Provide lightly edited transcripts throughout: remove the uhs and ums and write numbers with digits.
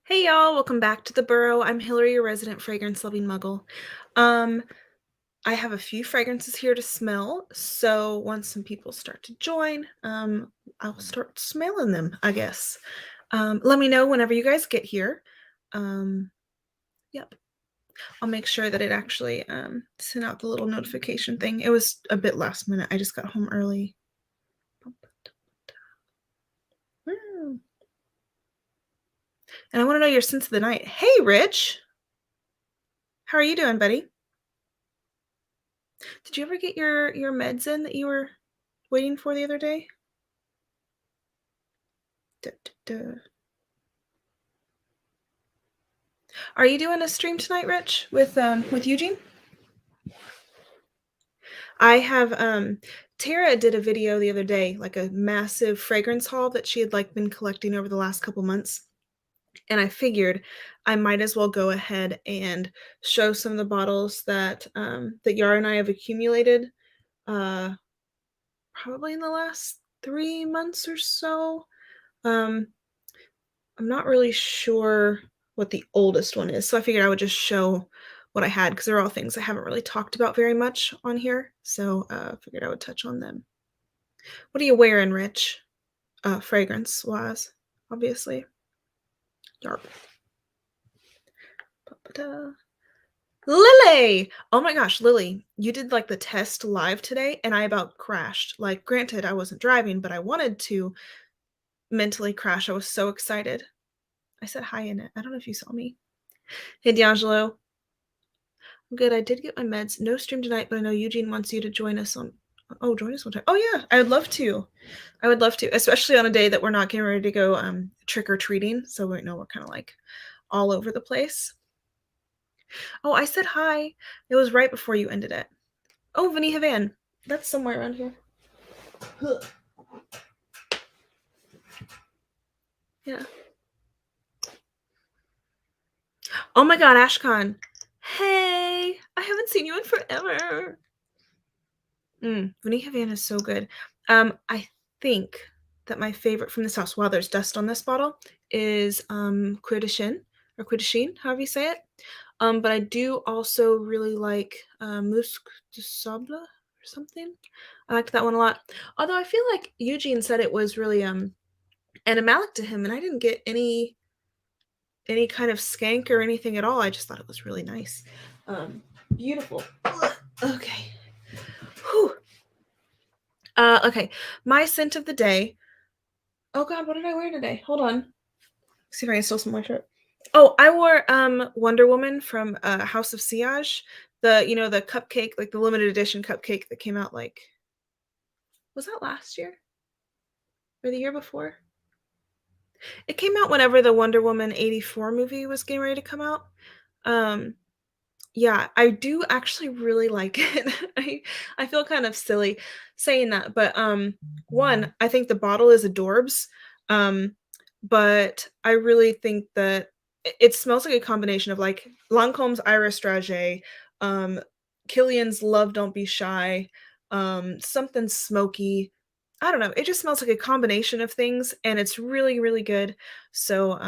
Hey y'all, welcome back to the Burrow. I'm Hillary, your resident fragrance loving muggle. Um, I have a few fragrances here to smell, so once some people start to join, I'll start smelling them, I guess. Let me know whenever you guys get here. Um, yep, I'll make sure that it actually sent out the little notification thing. It was a bit last minute. I just got home early. Mm. And I want to know your sense of the night. Hey, Rich, how are you doing, buddy? Did you ever get your meds in that you were waiting for the other day? Duh, duh, duh. Are you doing a stream tonight, Rich, with Eugene? I have Tara did a video the other day, like a massive fragrance haul that she had like been collecting over the last couple months. And I figured I might as well go ahead and show some of the bottles that Yara and I have accumulated uh probably in the last 3 months or so. Um I'm not really sure what the oldest one is, so I figured I would just show what I had because they're all things I haven't really talked about very much on here, so, figured I would touch on them. What are you wearing, Rich? Fragrance-wise, obviously. Yarp. Ba-ba-da. Lily! Oh my gosh, Lily, you did, like, the test live today, and I about crashed. Like, granted, I wasn't driving, but I wanted to mentally crash, I was so excited. I said hi in it. I don't know if you saw me. Hey, D'Angelo. Good. I did get my meds. No stream tonight, but I know Eugene wants you to join us on. Oh, join us one time. Oh yeah, I would love to. I would love to, especially on a day that we're not getting ready to go trick or treating. So we know we're kind of like all over the place. Oh, I said hi. It was right before you ended it. Oh, Vinny Havan. That's somewhere around here. Huh. Yeah. Oh my God, Ashcon. Hey, I haven't seen you in forever. Vinny Havan is so good. I think that my favorite from this house, while there's dust on this bottle, is Cuir de Chine or Cuir de Chine, however you say it. But I do also really like Musc de Sable or something. I liked that one a lot. Although I feel like Eugene said it was really animalic to him, and I didn't get any kind of skank or anything at all. I just thought it was really nice. Beautiful. Okay. Whew. Okay, my scent of the day. Oh God, what did I wear today? Hold on. See if I can still smell my shirt. Oh, I wore Wonder Woman from House of Siage. The cupcake, like the limited edition cupcake that came out like, was that last year or the year before? It came out whenever the Wonder Woman 84 movie was getting ready to come out. Um Yeah, I do actually really like it. I feel kind of silly saying that, but, one, I think the bottle is adorbs, um, but I really think that it smells like a combination of, like, Lancome's Iris Dragée, um, Killian's Love Don't Be Shy, something smoky. I don't know, it just smells like a combination of things, and it's really, really good. So,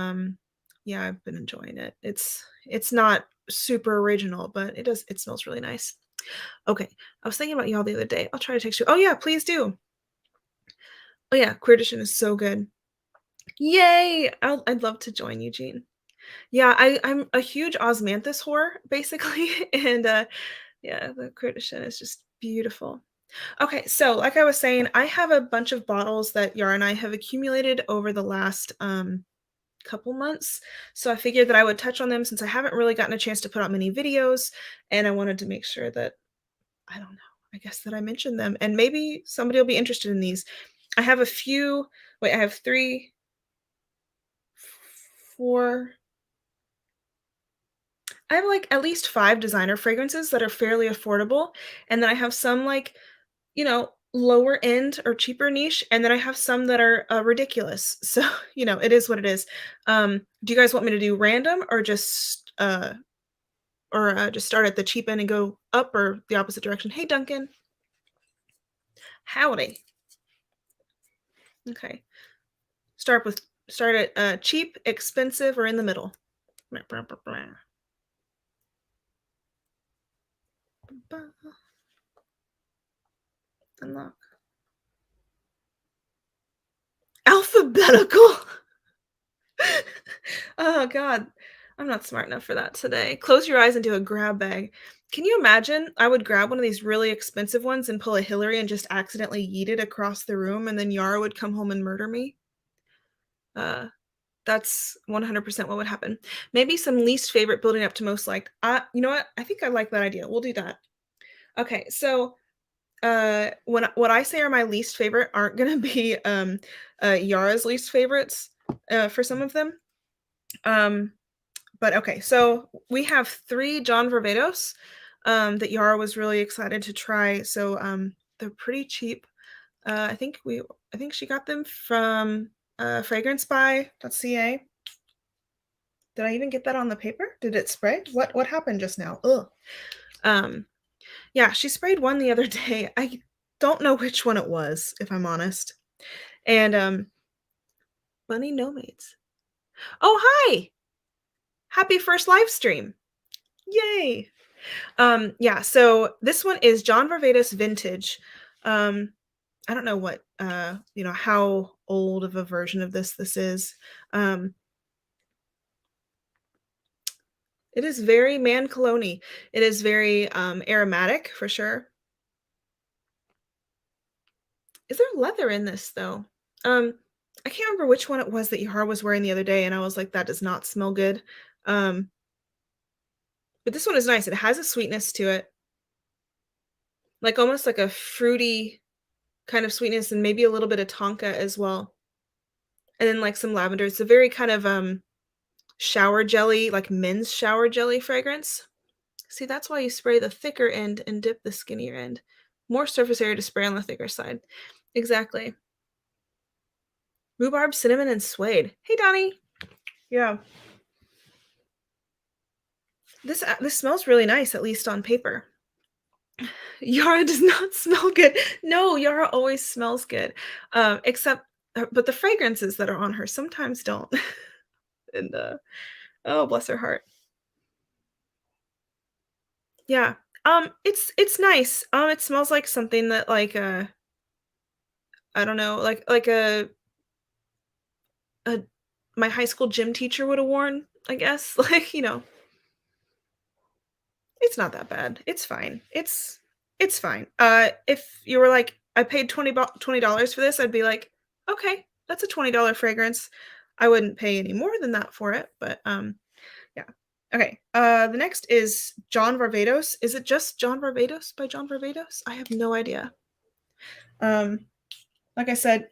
yeah, I've been enjoying it. It's not super original, but it smells really nice. Okay, I was thinking about y'all the other day. I'll try to text you. Oh yeah, please do. Oh yeah, Queer Edition is so good. Yay! I'd love to join Eugene. Yeah, I'm a huge osmanthus whore, basically, and yeah, the Queer Edition is just beautiful. Okay, so like I was saying, I have a bunch of bottles that Yara and I have accumulated over the last couple months. So I figured that I would touch on them since I haven't really gotten a chance to put out many videos, and I wanted to make sure that I don't know, I guess that I mentioned them, and maybe somebody will be interested in these. I have a few. Wait, I have 3, 4. I have like at least 5 designer fragrances that are fairly affordable, and then I have some like, lower end or cheaper niche, and then I have some that are ridiculous. So, it is what it is. Do you guys want me to do random or just start at the cheap end and go up or the opposite direction? Hey, Duncan. Howdy. Okay. Start with Start at, cheap, expensive, or in the middle. Blah, blah, blah, blah. Ba- Unlock. Alphabetical. Oh god. I'm not smart enough for that today. Close your eyes and do a grab bag. Can you imagine? I would grab one of these really expensive ones and pull a Hillary and just accidentally yeet it across the room, and then Yara would come home and murder me. Uh, that's 100% what would happen. Maybe some least favorite building up to most liked. You know what? I think I like that idea. We'll do that. Okay, so when what I say are my least favorite aren't gonna be Yara's least favorites for some of them. Um, but okay, so we have 3 John Varvatos, that Yara was really excited to try, so, they're pretty cheap. I think she got them from, fragrancebuy.ca. Did I even get that on the paper? Did it spray? What happened just now? Ugh. Um, yeah, she sprayed one the other day. I don't know which one it was, if I'm honest. And, Bunny Nomads. Oh, hi! Happy first live stream. Yay! Yeah, so this one is John Varvatos Vintage. Um, I don't know what, how old of a version of this is. Um, it is very man cologne. It is very, aromatic for sure. Is there leather in this though? Um, I can't remember which one it was that Yara was wearing the other day, and I was like, "That does not smell good." Um, but this one is nice. It has a sweetness to it, like almost like a fruity kind of sweetness, and maybe a little bit of tonka as well, and then like some lavender. It's a very kind of shower jelly, like men's shower jelly fragrance. See, that's why you spray the thicker end and dip the skinnier end. More surface area to spray on the thicker side. Exactly. Rhubarb, cinnamon, and suede. Hey, Donnie. Yeah. This smells really nice, at least on paper. Yara does not smell good. No, Yara always smells good, except but the fragrances that are on her sometimes don't. And, oh, bless her heart. Yeah. It's nice. It smells like something that, like, I don't know, like a my high school gym teacher would have worn, I guess. Like, it's not that bad. It's fine. It's fine. If you were like, "I paid $20 for this," I'd be like, "Okay, that's a $20 fragrance." I wouldn't pay any more than that for it, but, yeah. Okay, the next is John Varvatos. Is it just John Varvatos by John Varvatos? I have no idea. Um, like I said,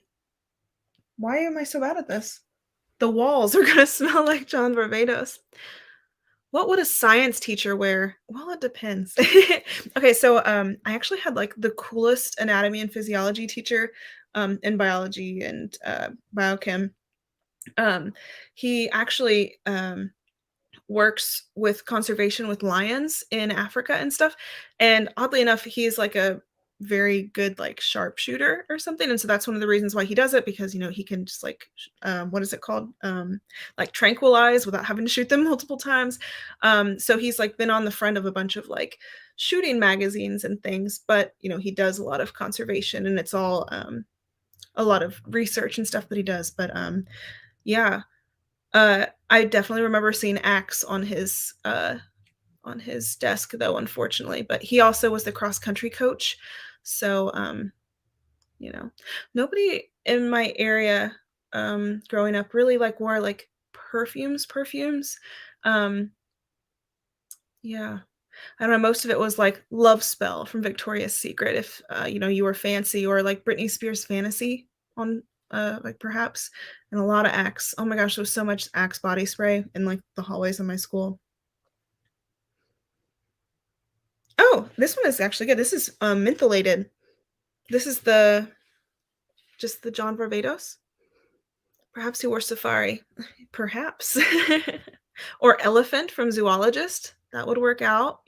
why am I so bad at this? The walls are gonna smell like John Varvatos. What would a science teacher wear? Well, it depends. Okay, so, I actually had, like, the coolest anatomy and physiology teacher, in biology and, biochem. Um, he actually, works with conservation with lions in Africa and stuff, and oddly enough, he's, like, a very good, like, sharpshooter or something, and so that's one of the reasons why he does it because, he can just, like, what is it called? Like, tranquilize without having to shoot them multiple times. So he's, like, been on the front of a bunch of, like, shooting magazines and things, but, he does a lot of conservation, and it's all, a lot of research and stuff that he does, but, yeah. I definitely remember seeing Axe on his desk though, unfortunately, but he also was the cross country coach. So, you know, nobody in my area, growing up really like wore like perfumes. Um, yeah. I don't know, most of it was like Love Spell from Victoria's Secret if, you were fancy or like Britney Spears Fantasy on, like perhaps, and a lot of Axe. Oh my gosh, there was so much Axe body spray in like the hallways of my school. Oh, this one is actually good. This is, mentholated. This is just the John Varvatos. Perhaps he wore Safari. Perhaps. Or Elephant from Zoologist. That would work out.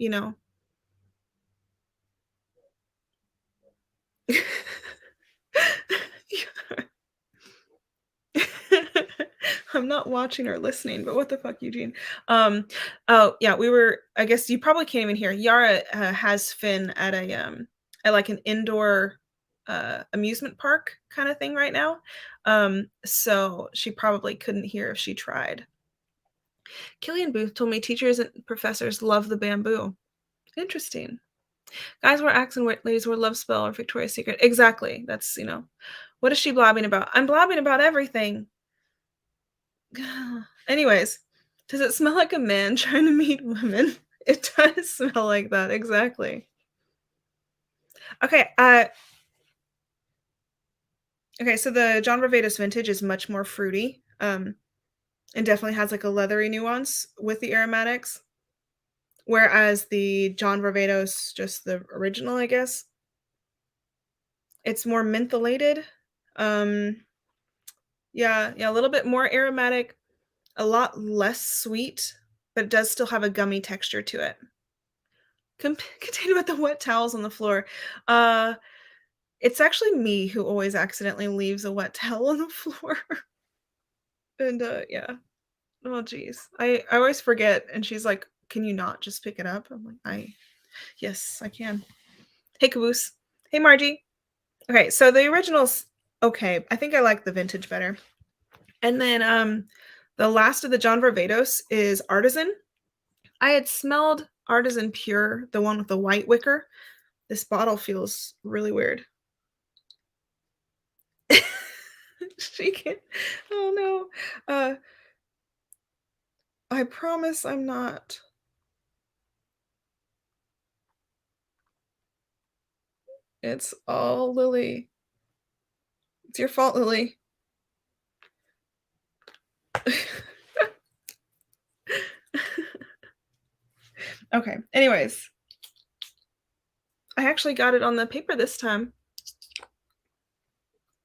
I'm not watching or listening, but what the fuck, Eugene? Um, oh, yeah, I guess you probably can't even hear. Yara, has Finn at, like, an indoor, amusement park kinda thing right now, so she probably couldn't hear if she tried. Killian Booth told me teachers and professors love the bamboo. Interesting. Guys wear Axe and ladies wear Love Spell or Victoria's Secret. Exactly. What is she blabbing about? I'm blabbing about everything. Anyways, does it smell like a man trying to meet women? It does smell like that, exactly. Okay, so the John Varvatos vintage is much more fruity, and definitely has, like, a leathery nuance with the aromatics, whereas the John Varvatos, just the original, I guess, it's more mentholated. Um, yeah, a little bit more aromatic, a lot less sweet, but it does still have a gummy texture to it. Continue with the wet towels on the floor. Uh, it's actually me who always accidentally leaves a wet towel on the floor. And, yeah. Oh, geez. I always forget, and she's like, "Can you not just pick it up?" I'm like, Yes, I can." Hey, Caboose. Hey, Margie. Okay, so the original's okay. I think I like the vintage better. And then, the last of the John Varvatos is Artisan. I had smelled Artisan Pure, the one with the white wicker. This bottle feels really weird. She can't. Oh no. I promise I'm not. It's all Lily. It's your fault, Lily. Okay. Anyways, I actually got it on the paper this time.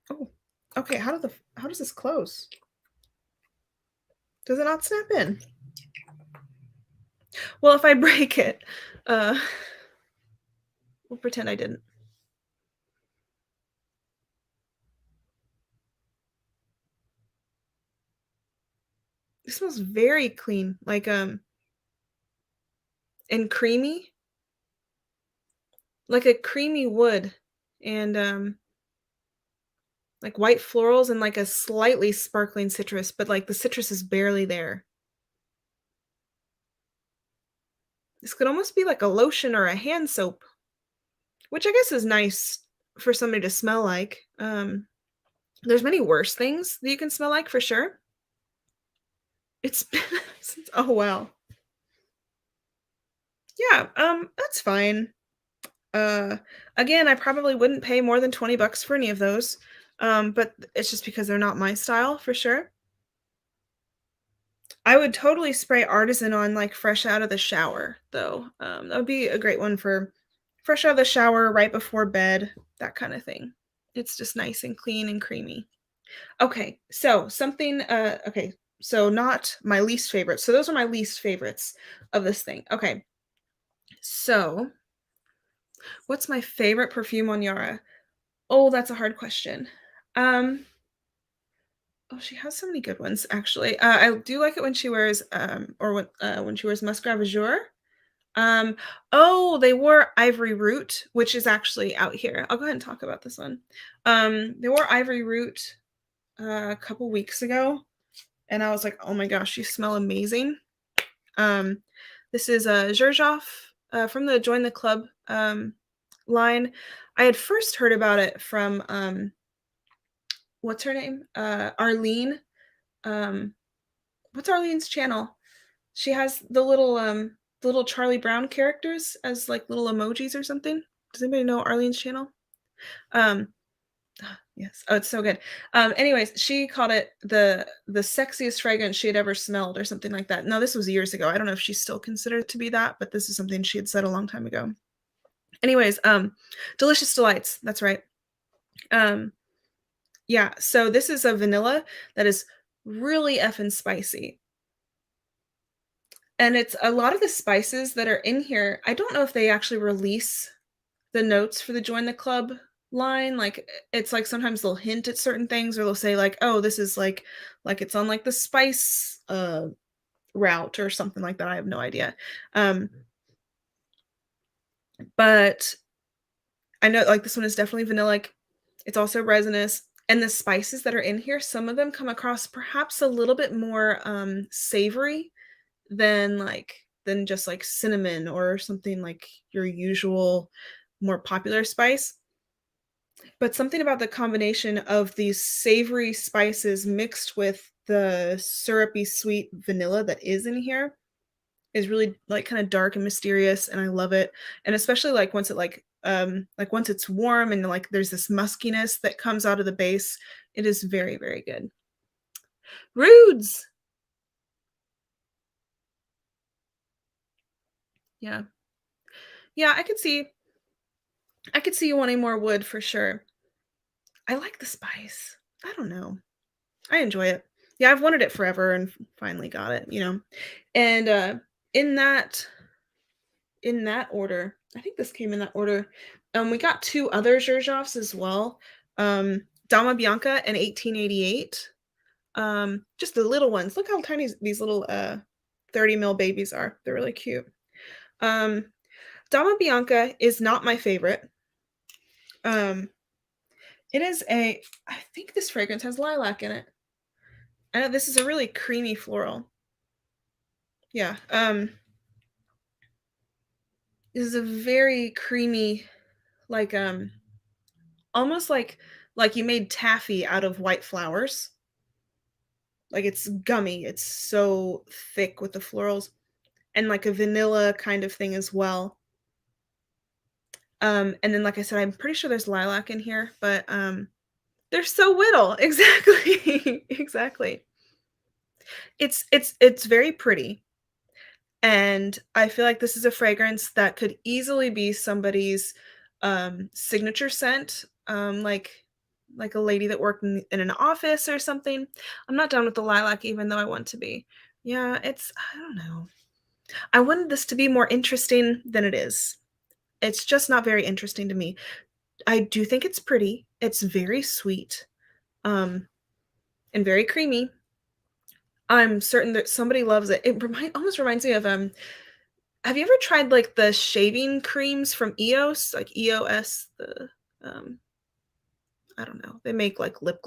Oh. Okay, how does this close? Does it not snap in? Well, if I break it, uh we'll pretend I didn't. It smells very clean, like, and creamy, like a creamy wood and, like white florals and like a slightly sparkling citrus, but like the citrus is barely there. This could almost be like a lotion or a hand soap, which I guess is nice for somebody to smell like. There's many worse things that you can smell like for sure. It's been since oh wow. Yeah, that's fine. Uh, again, I probably wouldn't pay more than 20 bucks for any of those. But it's just because they're not my style for sure. I would totally spray Artisan on, like, fresh out of the shower, though. That would be a great one for fresh out of the shower, right before bed, that kinda thing. It's just nice and clean and creamy. Okay, so okay, so not my least favorite. So those are my least favorites of this thing. Okay, so what's my favorite perfume on Yara? Oh, that's a hard question. Um, oh, she has so many good ones, actually. I do like it when she wears, when she wears Muscat Jour. Um, oh, they wore Ivory Root, which is actually out here. I'll go ahead and talk about this one. They wore Ivory Root, a couple weeks ago, and I was like, "Oh my gosh, you smell amazing." Um, this is a Xerjoff, from the Join the Club, line. I had first heard about it from, what's her name? Arlene. Um, what's Arlene's channel? She has the little Charlie Brown characters as, like, little emojis or something. Does anybody know Arlene's channel? Um, yes. Oh, it's so good. Anyways, she called it the sexiest fragrance she had ever smelled or something like that. No, this was years ago. I don't know if she's still considered to be that, but this is something she had said a long time ago. Anyways, Delicious Delights, that's right. Um, yeah, so this is a vanilla that is really effing spicy. And it's a lot of the spices that are in here, I don't know if they actually release the notes for the Join the Club, line, like, it's, like, sometimes they'll hint at certain things or they'll say, like, "Oh, this is, like, it's on, like, the spice, route," or something like that, I have no idea. But I know, like, this one is definitely vanillic. It's also resinous, and the spices that are in here, some of them come across perhaps a little bit more, savory than just, like, cinnamon or something like your usual more popular spice. But something about the combination of these savory spices mixed with the syrupy sweet vanilla that is in here is really, like, kinda dark and mysterious, and I love it, and especially, like, like, once it's warm and, like, there's this muskiness that comes out of the base, it is very, very good. Rudes! Yeah. Yeah, I could see you wanting more wood for sure. I like the spice. I don't know. I enjoy it. Yeah, I've wanted it forever and finally got it, you know? And, in that in that order, I think this came in that order, we got 2 other Xerjoffs as well, Dama Bianca in 1888, just the little ones. Look how tiny these little, 30 mil babies are. They're really cute. Um, Dama Bianca is not my favorite. Um, it is a I think this fragrance has lilac in it. I know this is a really creamy floral. Yeah, this is a very creamy, like, almost like you made taffy out of white flowers. Like, it's gummy, it's so thick with the florals, and, like, a vanilla kind of thing as well. And then, like I said, I'm pretty sure there's lilac in here, but, they're so little. Exactly, exactly. It's very pretty, and I feel like this is a fragrance that could easily be somebody's, signature scent, like a lady that worked in an office or something. I'm not down with the lilac even though I want to be. Yeah, I don't know. I wanted this to be more interesting than it is. It's just not very interesting to me. I do think it's pretty. It's very sweet, um, and very creamy. I'm certain that somebody loves it. It almost reminds me of, have you ever tried, like, the shaving creams from EOS? Like, EOS, um I don't know. They make, like, lip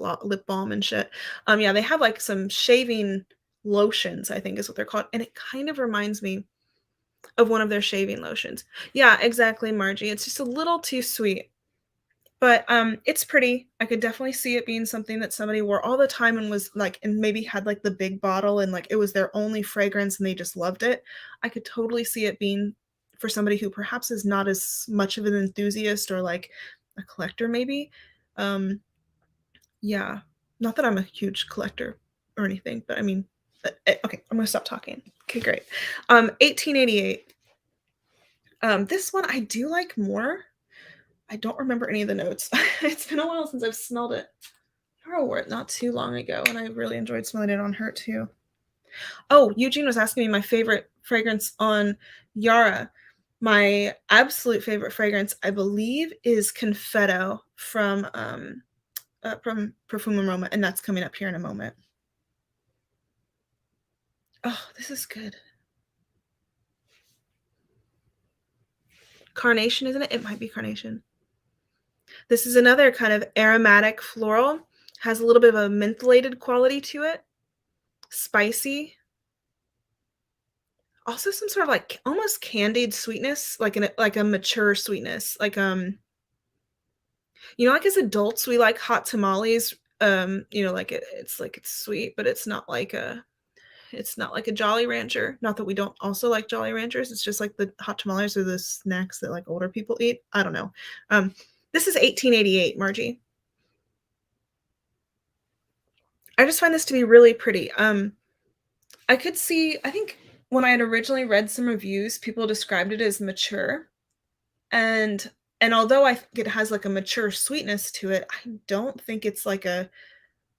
balm and shit. Yeah, they have, like, some shaving lotions, I think is what they're called, and it kind of reminds me of one of their shaving lotions. Yeah, exactly, Margie. It's just a little too sweet. But, it's pretty. I could definitely see it being something that somebody wore all the time and was like and maybe had, like, the big bottle and, like, it was their only fragrance and they just loved it. I could totally see it being for somebody who perhaps is not as much of an enthusiast or, like, a collector maybe. Um, yeah. Not that I'm a huge collector or anything, but I mean, okay, I'm gonna stop talking. Okay, great. 1888. This one I do like more. I don't remember any of the notes. It's been a while since I've smelled it. Yara wore it not too long ago, and I really enjoyed smelling it on her too. Oh, Eugene was asking me my favorite fragrance on Yara. My absolute favorite fragrance, I believe, is Confetto from Perfume and Roma, and that's coming up here in a moment. Oh, this is good. Carnation, isn't it? It might be carnation. This is another kind of aromatic floral, has a little bit of a mentholated quality to it, spicy. Also some sort of, like, almost candied sweetness, like a mature sweetness, like, like, as adults, we like hot tamales, like, it's sweet, but it's not like a Jolly Rancher. Not that we don't also like Jolly Ranchers, it's just, like, the hot tamales are the snacks that, like, older people eat. I don't know. Um, this is 1888, Margie. I just find this to be really pretty. I think when I had originally read some reviews, people described it as mature, and although I think it has, like, a mature sweetness to it, I don't think it's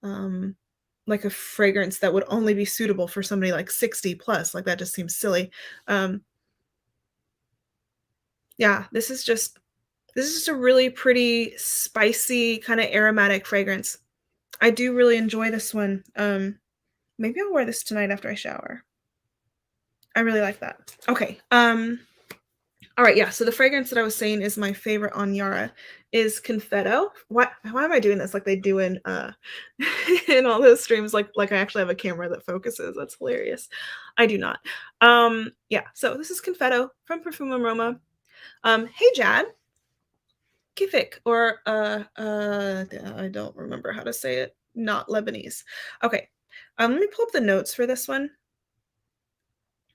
um, like a fragrance that would only be suitable for somebody, like, 60 plus, like, that just seems silly. Um, yeah, this is just This is just a really pretty, spicy, kinda aromatic fragrance. I do really enjoy this one. Maybe I'll wear this tonight after I shower. I really like that. Okay, alright, yeah, so the fragrance that I was saying is my favorite on Yara is Confetto. Why am I doing this like they do in, in all those streams, like I actually have a camera that focuses, that's hilarious. I do not. Yeah, so this is Confetto from Perfume and Roma. Hey, Jad. Kifik or, I don't remember how to say it, not Lebanese. Okay, let me pull up the notes for this one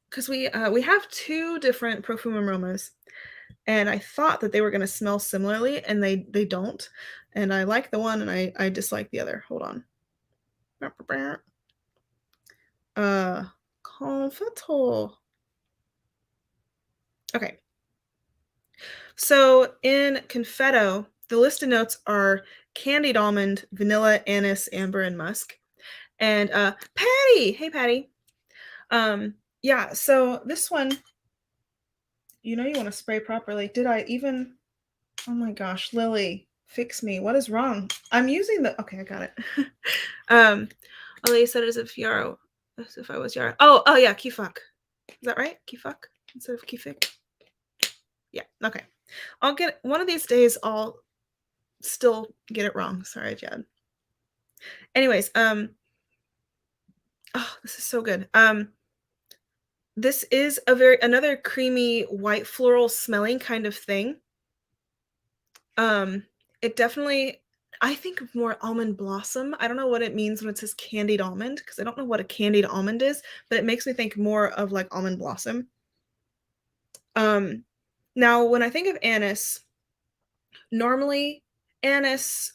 'cause we have 2 different Perfume and Romas. And I thought that they were gonna smell similarly, and they don't. And I like the one, and I dislike the other. Hold on. Uh, Confetto. Okay. So in Confetto, the listed notes are candied almond, vanilla, anise, amber, and musk. And, Patty! Hey, Patty. Yeah, so this one, you know you wanna spray properly. Did I even Oh my gosh, Lily, fix me. What is wrong? I'm using the okay, I got it. um, Ollie said it as if I was Yara. Oh yeah, Kifak. Is that right? Kifak instead of Kifik? Yeah, okay. I'll get one of these days I'll still get it wrong. Sorry, Jad. Anyways, oh, this is so good. This is another creamy white floral smelling kind of thing. Um, it definitely I think of more almond blossom. I don't know what it means when it says candied almond because I don't know what a candied almond is, but it makes me think more of like almond blossom. Um, Now when I think of anise, normally anise,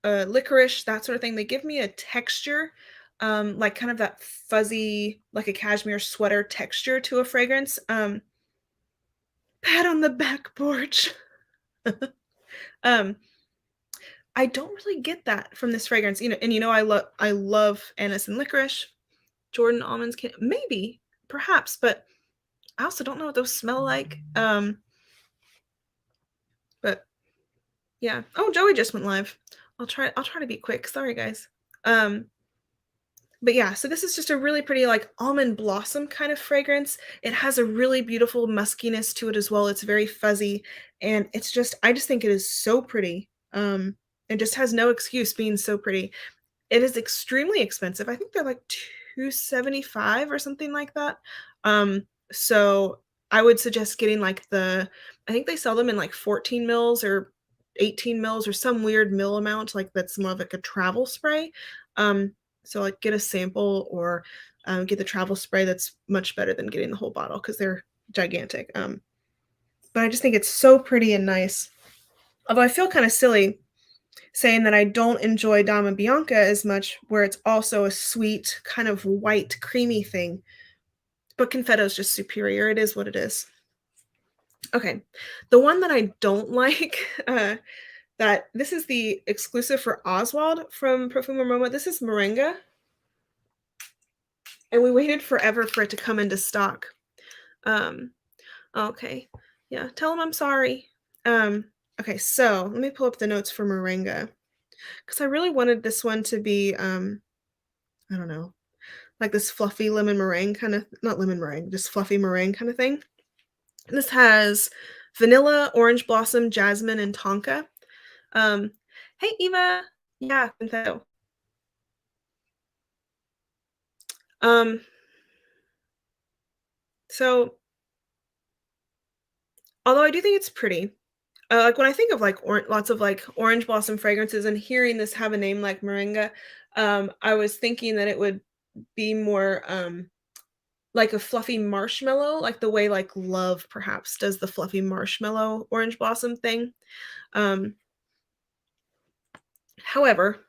licorice, that sort of thing, they give me a texture, like kind of that fuzzy, like a cashmere sweater texture to a fragrance. Pat on the back porch. um, I don't really get that from this fragrance, and I love anise and licorice. Jordan almonds can maybe, perhaps, but I also don't know what those smell like. But yeah. Oh, Joey just went live. I'll try to be quick. Sorry, guys. Um, but yeah, so this is just a really pretty like almond blossom kind of fragrance. It has a really beautiful muskiness to it as well. It's very fuzzy and I just think it is so pretty. It just has no excuse being so pretty. It is extremely expensive. I think they're like 275 or something like that. So I would suggest getting like I think they sell them in like 14 mils or 18 mils or some weird mil amount, like that's more of like a travel spray. Um, so like get a sample or get the travel spray that's much better than getting the whole bottle because they're gigantic. But I just think it's so pretty and nice. Although I feel kind of silly saying that I don't enjoy Dama Bianca as much, where it's also a sweet, kind of white, creamy thing. But Confetto is just superior. It is what it is. Okay. The one that I don't like, that this is the exclusive for Oswald from Perfume and Roma. This is Moringa. And we waited forever for it to come into stock. Um, okay. Yeah, tell him I'm sorry. Um, okay, so let me pull up the notes for Moringa. Because I really wanted this one to be, I don't know, like this fluffy lemon meringue kind of not lemon meringue, just fluffy meringue kind of thing. This has vanilla, orange blossom, jasmine, and tonka. Um, hey Eva. Yeah, Confetto. Um, so although I do think it's pretty, like when I think of like lots of like orange blossom fragrances and hearing this have a name like Moringa, I was thinking that it would be more like a fluffy marshmallow, like the way like Love perhaps does the fluffy marshmallow orange blossom thing. Um, However,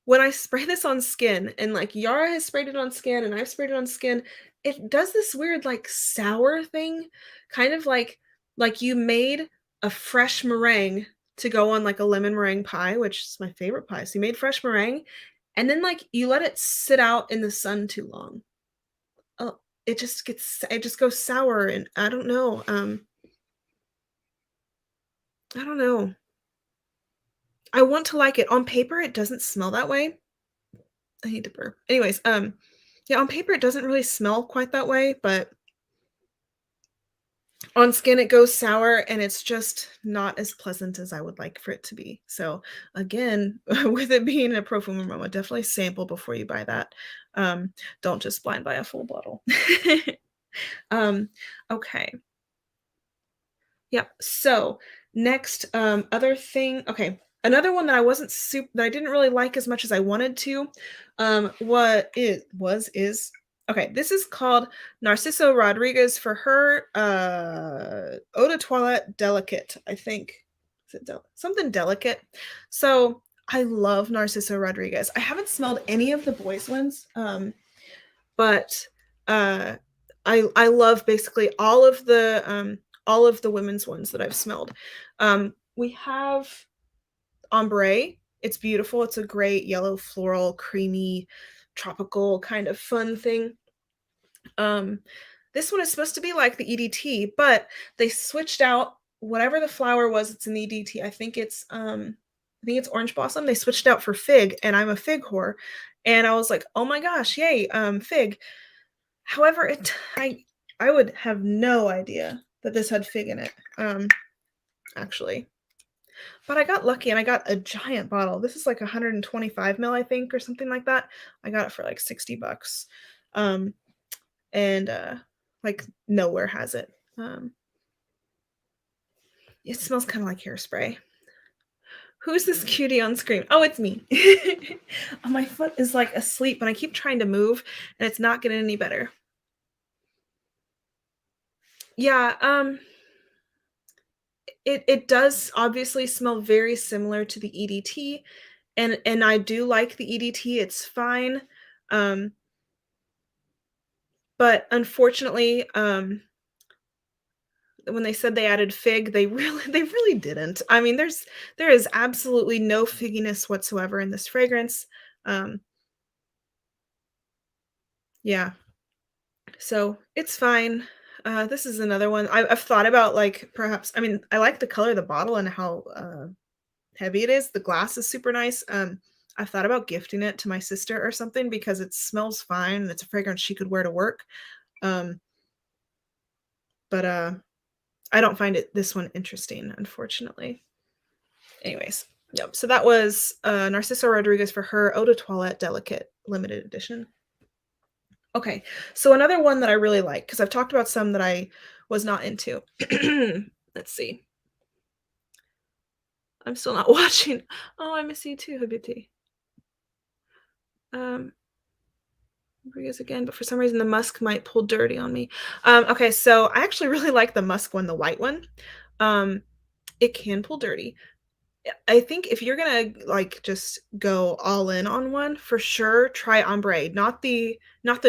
when I spray this on skin and like Yara has sprayed it on skin and I've sprayed it on skin, it does this weird like sour thing, kind of like you made a fresh meringue to go on like a lemon meringue pie, which is my favorite pie. So you made fresh meringue and then like you let it sit out in the sun too long. Oh, it just goes sour and I don't know. I don't know. I want to like it. On paper, it doesn't smell that way. I hate to burp. Anyways, yeah, on paper, it doesn't really smell quite that way, but on skin, it goes sour, and it's just not as pleasant as I would like for it to be. So, again, with it being a Perfume and Roma, definitely sample before you buy that. Don't just blind buy a full bottle. Um, okay. Yep. So next, other thing. Okay, another one that I wasn't super that I didn't really like as much as I wanted to. What it was is okay. This is called Narciso Rodriguez for her Eau de Toilette Delicate. I think is it something delicate. So I love Narciso Rodriguez. I haven't smelled any of the boys ones. But uh, I love basically all of the women's ones that I've smelled. We have ombre. It's beautiful. It's a great yellow floral, creamy, tropical kind of fun thing. Um, this one is supposed to be like the EDT, but they switched out whatever the flower was. It's an EDT. I think it's orange blossom. They switched out for fig, and I'm a fig whore. And I was like, oh my gosh, yay, fig. However, I would have no idea that this had fig in it, actually. But I got lucky and I got a giant bottle. This is like 125 ml, I think, or something like that. I got it for like 60 bucks. Um, and like nowhere has it. It smells kind of like hairspray. Who's this cutie on screen? Oh, it's me. Oh, my foot is like asleep and I keep trying to move and it's not getting any better. Yeah, it does obviously smell very similar to the EDT, and I do like the EDT, it's fine, um, but unfortunately, when they said they added fig, they really didn't. I mean, there is absolutely no figginess whatsoever in this fragrance, um, yeah, so it's fine. This is another one I've thought about, like, perhaps I mean, I like the color of the bottle and how, heavy it is. The glass is super nice. I've thought about gifting it to my sister or something because it smells fine and it's a fragrance she could wear to work. Um, but I don't find it this one interesting, unfortunately. Anyways, yep. So that was Narciso Rodriguez for her Eau de Toilette Delicate limited edition. Okay, so another one that I really like because I've talked about some that I was not into. Let's see. I'm still not watching. Oh, I miss you too, Habibti. Um, Rodriguez again, but for some reason the musk might pull dirty on me. Okay, so I actually really like the musk one, the white one. Um, it can pull dirty. I think if you're gonna like just go all in on one, for sure, try ombre. Not the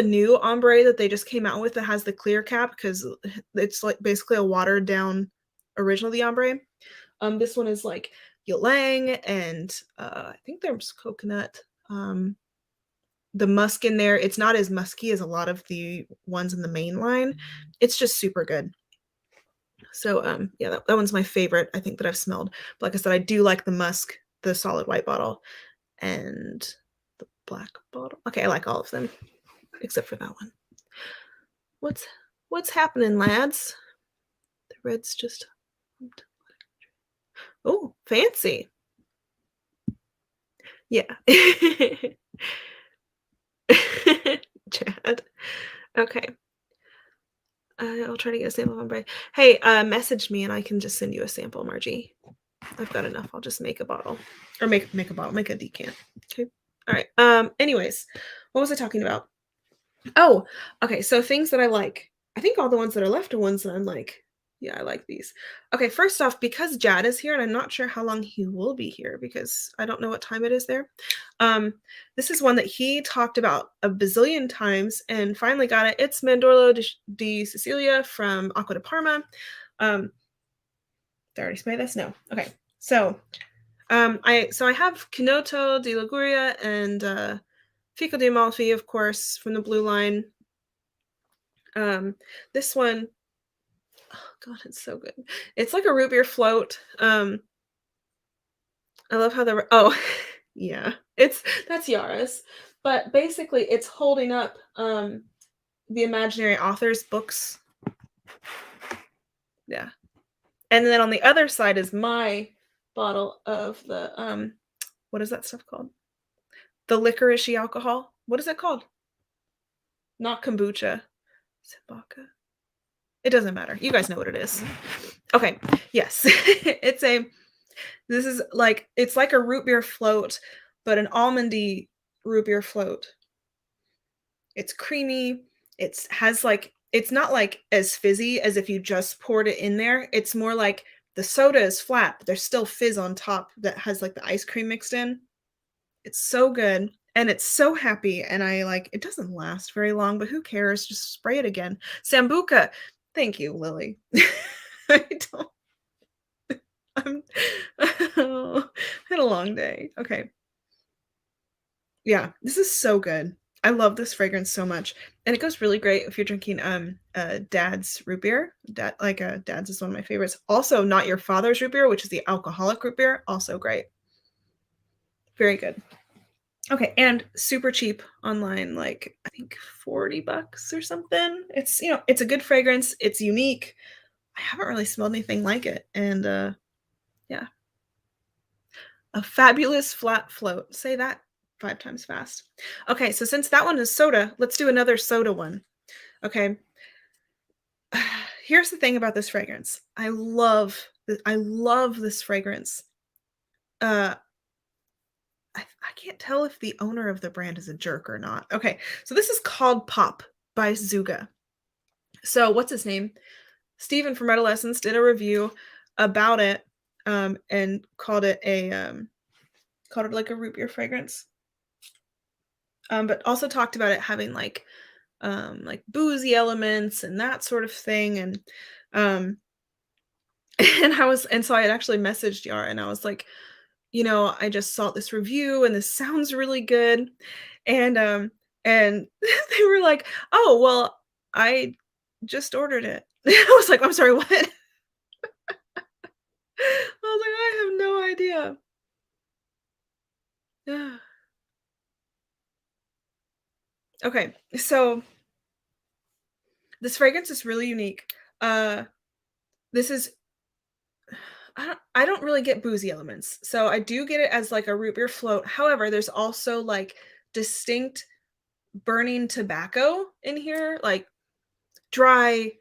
new ombre that they just came out with that has the clear cap because it's like basically a watered down original the ombre. This one is like ylang and I think there's coconut. The musk in there, it's not as musky as a lot of the ones in the main line. It's just super good. So, yeah, that one's my favorite, I think, that I've smelled. But like I said, I do like the musk, the solid white bottle, and the black bottle. Okay, I like all of them, except for that one. What's what's happening, lads? The red's just oh, fancy. Yeah. Chad. Okay. I'll try to get a sample of ombre. Hey, message me and I can just send you a sample, Margie. I've got enough. I'll just make a bottle. Or make a bottle, make a decant. Okay. All right. Anyways, what was I talking about? Oh, okay. So things that I like. I think all the ones that are left are ones that I'm like, yeah, I like these. Okay, first off, because Jad is here, and I'm not sure how long he will be here because I don't know what time it is there. Um, this is one that he talked about a bazillion times and finally got it. It's Mandorlo di Sicilia from Acqua di Parma. Did I already spray this? No. Okay. So I have Kinoto di Liguria and Fico di Amalfi, of course, from the blue line. This one, Oh god, it's so good. It's like a root beer float. I love how the oh, yeah. That's Yara's. But basically it's holding up, the imaginary author's books. Yeah. And then on the other side is my bottle of the, what is that stuff called? The licoricey alcohol. What is it called? Not kombucha. Is it vodka? It doesn't matter. You guys know what it is. Okay. Yes. It's a this is like it's like a root beer float, but an almondy root beer float. It's creamy. It's has like it's not like as fizzy as if you just poured it in there. It's more like the soda is flat, but there's still fizz on top that has like the ice cream mixed in. It's so good, and it's so happy, and I like it doesn't last very long, but who cares? Just spray it again. Sambuca. Thank you, Lily. I don't I'm I had a long day. Okay. Yeah, this is so good. I love this fragrance so much, and it goes really great if you're drinking, Dad's root beer. Dad's is one of my favorites. Also, Not Your Father's root beer, which is the alcoholic root beer, also great. Very good. Okay, and super cheap online, like, I think 40 bucks or something. It's a good fragrance, it's unique. I haven't really smelled anything like it, and, yeah. A fabulous flat float. Say that 5 times fast. Okay, so since that one is soda, let's do another soda one. Okay. Here's the thing about this fragrance. I love this fragrance. Uh, I can't tell if the owner of the brand is a jerk or not. Okay, so this is called Pop by Zuga. So what's his name? Steven from Adolescence did a review about it, and called it like a root beer fragrance. But also talked about it having like boozy elements and that sort of thing. Um, and so I had actually messaged Yara and I was like, I just saw this review and this sounds really good. And they were like, oh, well, I just ordered it. I was like, I'm sorry, what? I was like, I have no idea. Yeah. Okay, so this fragrance is really unique. This is I don't really get boozy elements. So I do get it as like a root beer float. However, there's also like distinct burning tobacco in here, like dry,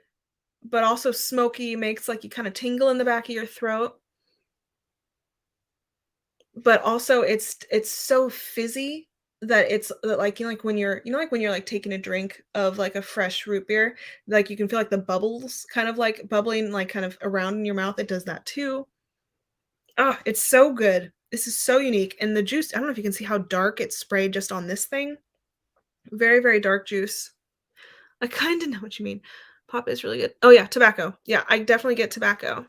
but also smoky, makes like you kind of tingle in the back of your throat. But also it's so fizzy that it's like like when like when you're like taking a drink of like a fresh root beer, like you can feel like the bubbles kind of like bubbling like kind of around in your mouth. It does that too. Oh, it's so good. This is so unique, and the juice I don't know if you can see how dark it's sprayed just on this thing. Very, very dark juice. I kinda know what you mean. Pop is really good. Oh, yeah, tobacco. Yeah, I definitely get tobacco.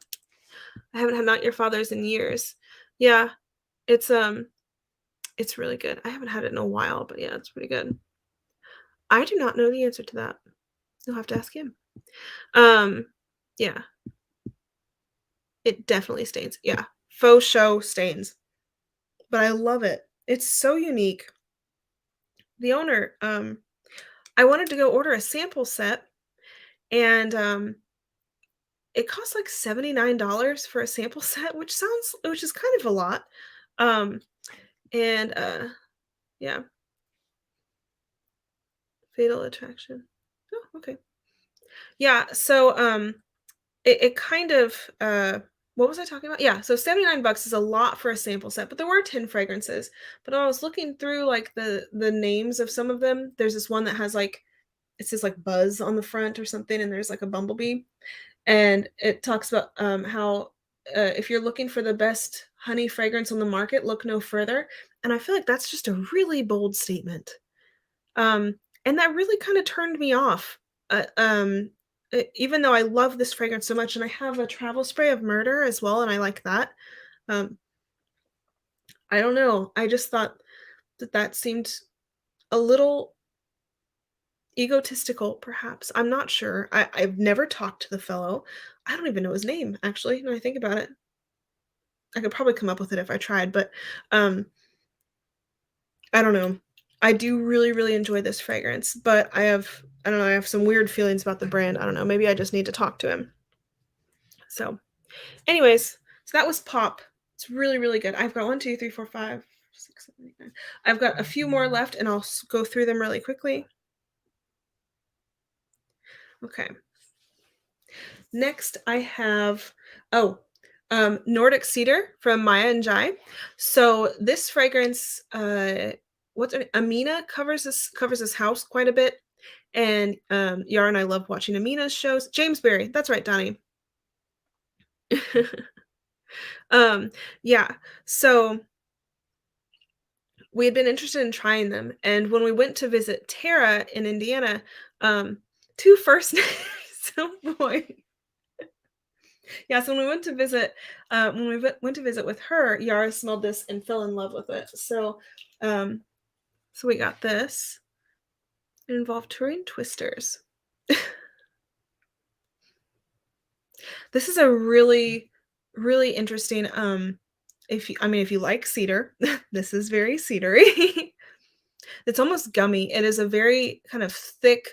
I haven't had Not Your Father's in years. Yeah, it's, it's really good. I haven't had it in a while, but yeah, it's pretty good. I do not know the answer to that. You'll have to ask him. Um, yeah, it definitely stains. Yeah, faux show stains, but I love it. It's so unique. The owner, I wanted to go order a sample set, and, it costs, like, $79 for a sample set, which is kind of a lot. Um, and, yeah, Fatal Attraction. Oh, okay. Yeah, so, it kind of, what was I talking about? Yeah, so 79 bucks is a lot for a sample set, but there were 10 fragrances. But I was looking through, like, the names of some of them. There's this one that has, like it says, like, Buzz on the front or something, and there's, like, a bumblebee. And it talks about how if you're looking for the best honey fragrance on the market, look no further. And I feel like that's just a really bold statement. Um, and that really kind of turned me off. Even though I love this fragrance so much, and I have a travel spray of murder as well, and I like that. Um, I don't know. I just thought that seemed a little Egotistical, perhaps. I'm not sure. I've never talked to the fellow. I don't even know his name, actually, now I think about it. I could probably come up with it if I tried, but, um, I don't know. I do really, really enjoy this fragrance, but I don't know, I have some weird feelings about the brand. I don't know, maybe I just need to talk to him. So, anyways, so that was Pop. It's really, really good. I've got 1, 2, 3, 4, 5, 6, 7, 8, 9. I've got a few more left, and I'll go through them really quickly. Okay. Next, I have oh, Nordic Cedar from Maya and Jai. So this fragrance, Amina covers this house quite a bit, and Yara and I love watching Amina's shows. James Berry, that's right, Donnie. um, yeah. So we had been interested in trying them, and when we went to visit Tara in Indiana, um, two first names. Oh boy. Yeah, so when we went to visit, when we went to visit with her, Yara smelled this and fell in love with it. Um, so we got this. It involved touring twisters. This is a really, really interesting. If you like cedar, this is very cedary. It's almost gummy. It is a very kind of thick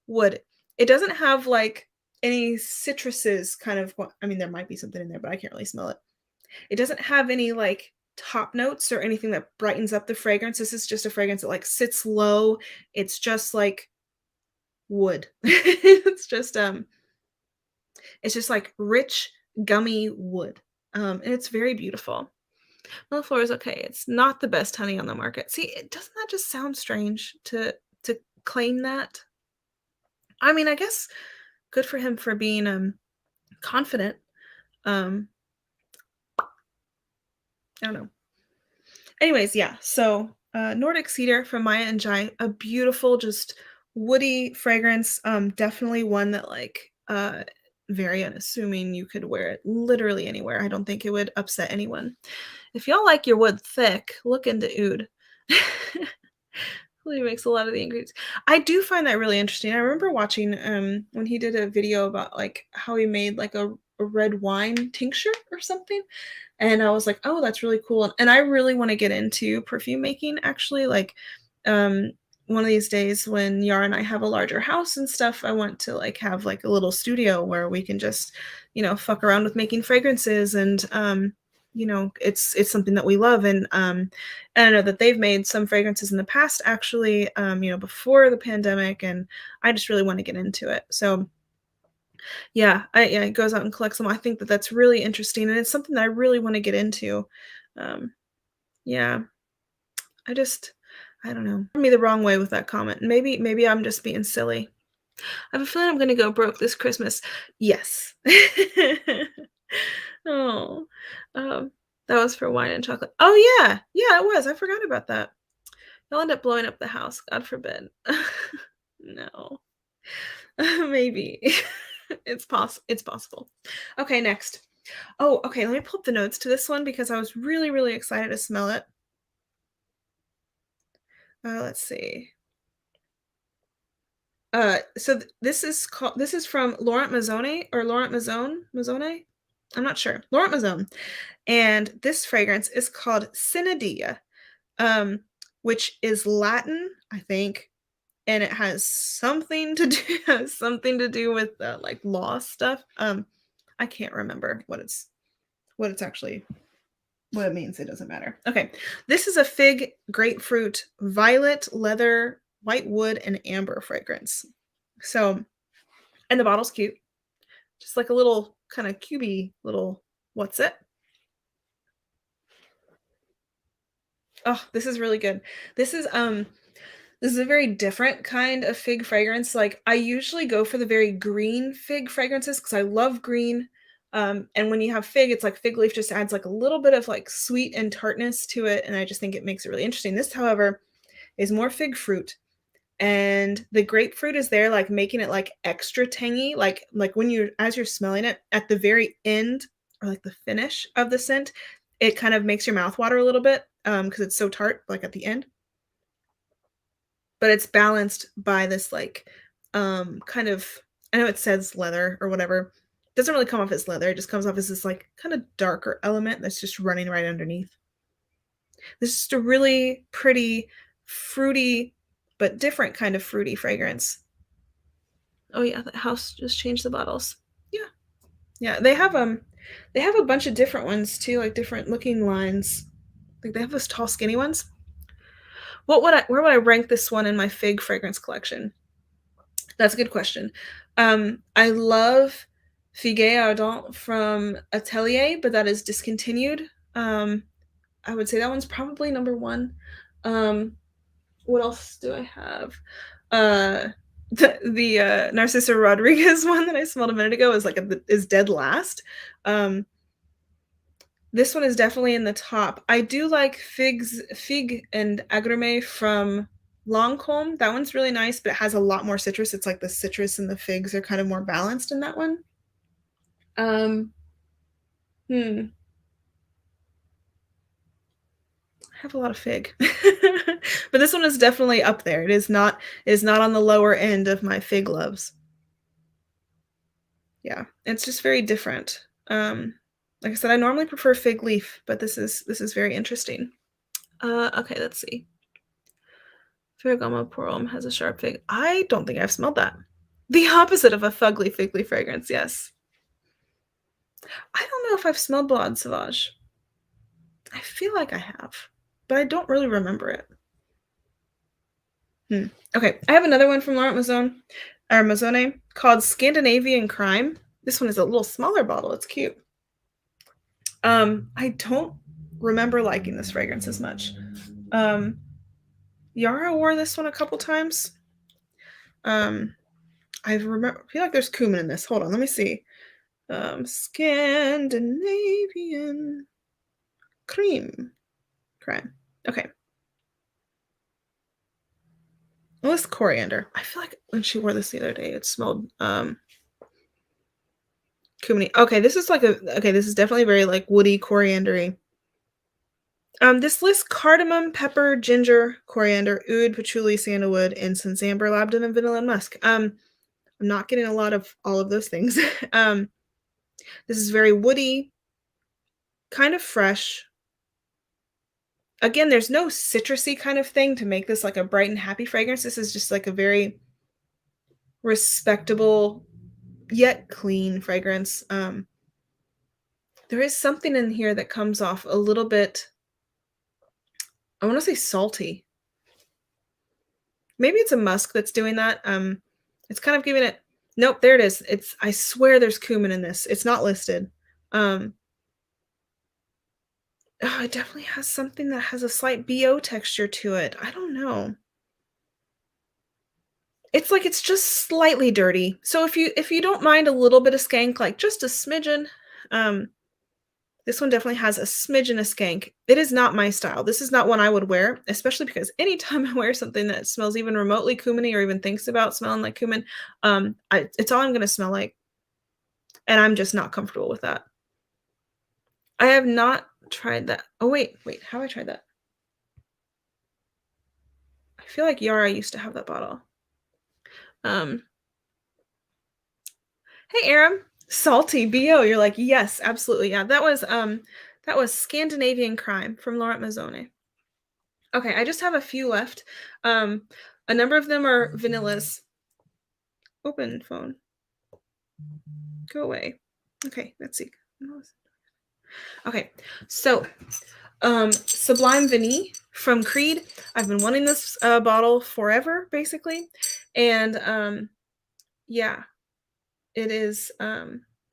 wood. It doesn't have like any citruses kind of. I mean, there might be something in there, but I can't really smell it. It doesn't have any, like, top notes or anything that brightens up the fragrance. This is just a fragrance that, like, sits low. It's just like wood. It's just, like, rich, gummy wood, and it's very beautiful. Millefleur is okay. It's not the best honey on the market. See, doesn't that just sound strange to claim that? I mean, I guess good for him for being, confident. Um, I don't know. Anyways, yeah, so, Nordic Cedar from Maya and Jai, a beautiful, just woody fragrance, definitely one that, like, very unassuming, you could wear it literally anywhere, I don't think it would upset anyone. If y'all like your wood thick, look into oud. Really makes a lot of the ingredients. I do find that really interesting. I remember watching, when he did a video about, like, how he made, like, a red wine tincture or something, and I was like, "Oh, that's really cool," and I really wanna get into perfume making, actually, like, one of these days when Yara and I have a larger house and stuff, I want to, like, have, like, a little studio where we can just, fuck around with making fragrances, and, it's something that we love, and I know that they've made some fragrances in the past, actually, before the pandemic, and I just really wanna get into it, so yeah, it goes out and collects them. I think that that's really interesting, and it's something that I really wanna get into. Um, yeah, I just I don't know. Rubbed me the wrong way with that comment. Maybe I'm just being silly. I have a feeling I'm gonna go broke this Christmas. Yes. Oh, um, that was for wine and chocolate. Oh, yeah. Yeah, it was. I forgot about that. They'll end up blowing up the house, God forbid. No. Maybe. It's possible. Okay, next. Oh, okay, let me pull up the notes to this one because I was really, really excited to smell it. Let's see. This is from Laurent Mazzone or Laurent Mazzone? I'm not sure. Laurent Mazzone. And this fragrance is called Cinedia, um, which is Latin, I think, and it has something to do has something to do with, like, law stuff. I can't remember what it's actually what it means, it doesn't matter. Okay, this is a fig, grapefruit, violet, leather, white wood, and amber fragrance. So and the bottle's cute, just like a little kinda cubey little what's it? Oh, this is really good. This is, um this is a very different kind of fig fragrance, like, I usually go for the very green fig fragrances because I love green, and when you have fig, it's like fig leaf just adds, like, a little bit of, like, sweet and tartness to it, and I just think it makes it really interesting. This, however, is more fig fruit, and the grapefruit is there, like, making it, like, extra tangy, like, when you're as you're smelling it, at the very end, or, like, the finish of the scent, it kind of makes your mouth water a little bit, because it's so tart, like, at the end. but it's balanced by this like kind of, I know it says leather or whatever. It doesn't really come off as leather. It just comes off as this like kind of darker element that's just running right underneath. This is just a really pretty, fruity, but different kind of fruity fragrance. Oh yeah, the house just changed the bottles. Yeah. Yeah, they have a bunch of different ones too, like different looking lines. Like they have those tall skinny ones. Where would I rank this one in my fig fragrance collection? That's a good question. I love Figues Ardent from Atelier, but that is discontinued. I would say that one's probably number one. Um, what else do I have? Uh, the Narciso Rodriguez one that I smelled a minute ago is dead last. Um, this one is definitely in the top. I do like Fig and Agrumé from Lancôme. That one's really nice, but it has a lot more citrus. It's like the citrus and the figs are kind of more balanced in that one. Um, hmm. I have a lot of fig. But this one is definitely up there. It is not on the lower end of my fig loves. Yeah, it's just very different. Like I said, I normally prefer fig leaf, but this is very interesting. Okay, let's see. Ferragamo Porum has a sharp fig. I don't think I've smelled that. The opposite of a fugly figly fragrance, yes. I don't know if I've smelled Blonde Sauvage. I feel like I have, but I don't really remember it. Okay, I have another one from Laurent Mazzone called Scandinavian Crime. This one is a little smaller bottle. It's cute. I don't remember liking this fragrance as much. Um, Yara wore this one a couple times. I feel like there's cumin in this. Hold on, let me see. Scandinavian crime. Okay. Well, it's coriander. I feel like when she wore this the other day, it smelled cuminy. Okay, this is this is definitely very like woody coriandery. This lists cardamom, pepper, ginger, coriander, oud, patchouli, sandalwood, incense, amber, labdanum, and vanilla and musk. I'm not getting a lot of all of those things. This is very woody, kind of fresh. Again, there's no citrusy kind of thing to make this like a bright and happy fragrance. This is just like a very respectable yet clean fragrance. There is something in here that comes off a little bit, I want to say salty. Maybe it's a musk that's doing that. It's kind of giving it, nope, there it is. I swear there's cumin in this. It's not listed. Oh, it definitely has something that has a slight BO texture to it. I don't know. It's just slightly dirty. So if you don't mind a little bit of skank, like just a smidgen, this one definitely has a smidgen of skank. It is not my style. This is not one I would wear, especially because anytime I wear something that smells even remotely cuminy or even thinks about smelling like cumin, it's all I'm gonna smell like. And I'm just not comfortable with that. I have not tried that. Oh wait, how have I tried that? I feel like Yara used to have that bottle. Um, hey Aram, salty BO. You're like, yes, absolutely. Yeah, that was Scandinavian Crime from Laurent Mazzone. Okay, I just have a few left. A number of them are vanillas. Open phone. Go away. Okay, let's see. Okay, so Sublime Vanille from Creed. I've been wanting this bottle forever, basically, and yeah, it is.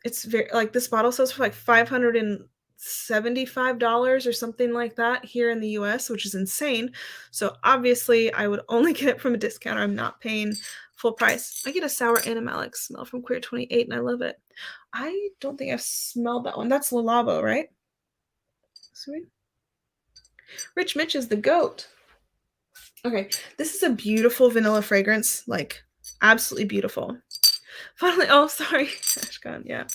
It's very like this bottle sells for like $575 or something like that here in the US, which is insane. So obviously, I would only get it from a discounter. I'm not paying full price. I get a sour animalic smell from Queer 28, and I love it. I don't think I've smelled that one. That's Le Labo, right? Sweet. Rich Mitch is the goat. Okay, this is a beautiful vanilla fragrance, like absolutely beautiful. Finally, oh sorry, Ashkan, yeah.